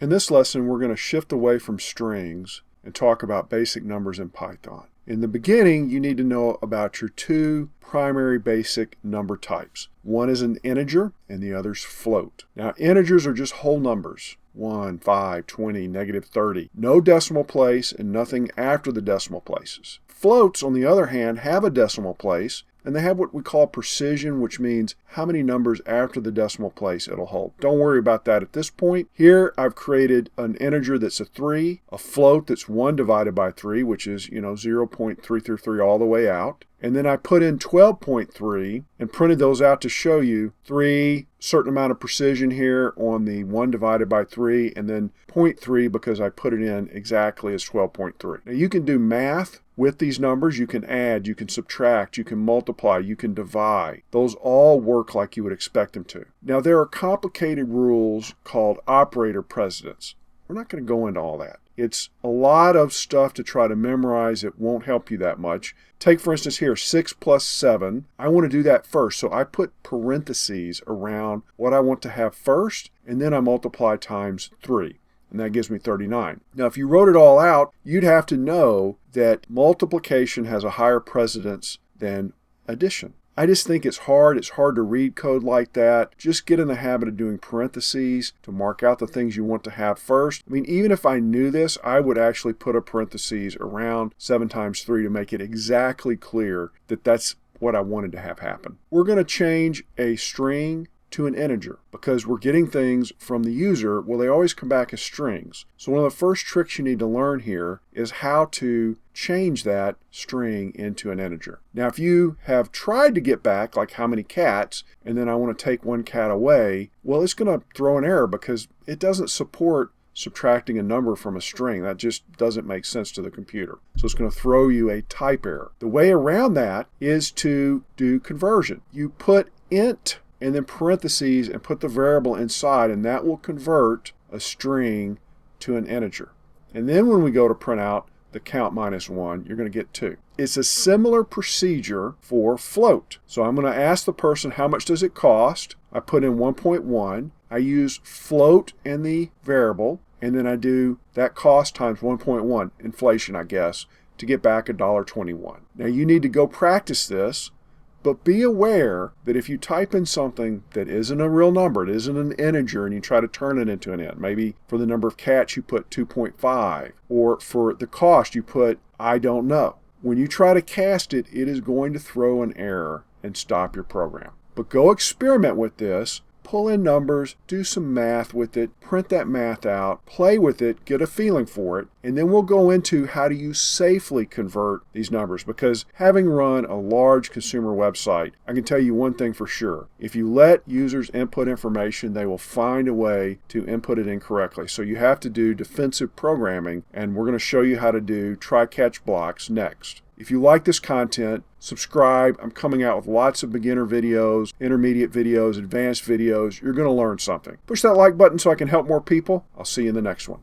In this lesson, we're going to shift away from strings and talk about basic numbers in Python. In the beginning, you need to know about your two primary basic number types. One is an integer and the other's float. Now, integers are just whole numbers. 1, 5, 20, negative 30. No decimal place and nothing after the decimal places. Floats, on the other hand, have a decimal place, and they have what we call precision, which means how many numbers after the decimal place it'll hold. Don't worry about that at this point. Here, I've created an integer that's a 3, a float that's 1 divided by 3, which is, 0.333 all the way out. And then I put in 12.3 and printed those out to show you 3, certain amount of precision here on the 1 divided by 3, and then 0.3 because I put it in exactly as 12.3. Now you can do math with these numbers. You can add, you can subtract, you can multiply, you can divide. Those all work like you would expect them to. Now there are complicated rules called operator precedence. We're not going to go into all that. It's a lot of stuff to try to memorize. It won't help you that much. Take, for instance, here, 6 plus 7. I want to do that first, so I put parentheses around what I want to have first, and then I multiply times 3, and that gives me 39. Now, if you wrote it all out, you'd have to know that multiplication has a higher precedence than addition. I just think it's hard. It's hard to read code like that. Just get in the habit of doing parentheses to mark out the things you want to have first. I mean, even if I knew this, I would actually put a parentheses around 7 times 3 to make it exactly clear that that's what I wanted to have happen. We're going to change a string to an integer because we're getting things from the user. Well, they always come back as strings. So one of the first tricks you need to learn here is how to change that string into an integer. Now, if you have tried to get back like how many cats, and then I want to take one cat away, well, it's going to throw an error because it doesn't support subtracting a number from a string. That just doesn't make sense to the computer. So it's going to throw you a type error. The way around that is to do conversion. You put int and then parentheses and put the variable inside, and that will convert a string to an integer. And then when we go to print out the count minus 1, you're going to get 2. It's a similar procedure for float. So I'm going to ask the person, how much does it cost? I put in 1.1. I use float in the variable, and then I do that cost times 1.1, inflation, I guess, to get back $1.21. Now you need to go practice this. But be aware that if you type in something that isn't a real number, it isn't an integer, and you try to turn it into an int, maybe for the number of cats you put 2.5, or for the cost you put I don't know. When you try to cast it, it is going to throw an error and stop your program. But go experiment with this. Pull in numbers, do some math with it, print that math out, play with it, get a feeling for it, and then we'll go into how do you safely convert these numbers. Because having run a large consumer website, I can tell you one thing for sure. If you let users input information, they will find a way to input it incorrectly. So you have to do defensive programming, and we're going to show you how to do try-catch blocks next. If you like this content, subscribe. I'm coming out with lots of beginner videos, intermediate videos, advanced videos. You're going to learn something. Push that like button so I can help more people. I'll see you in the next one.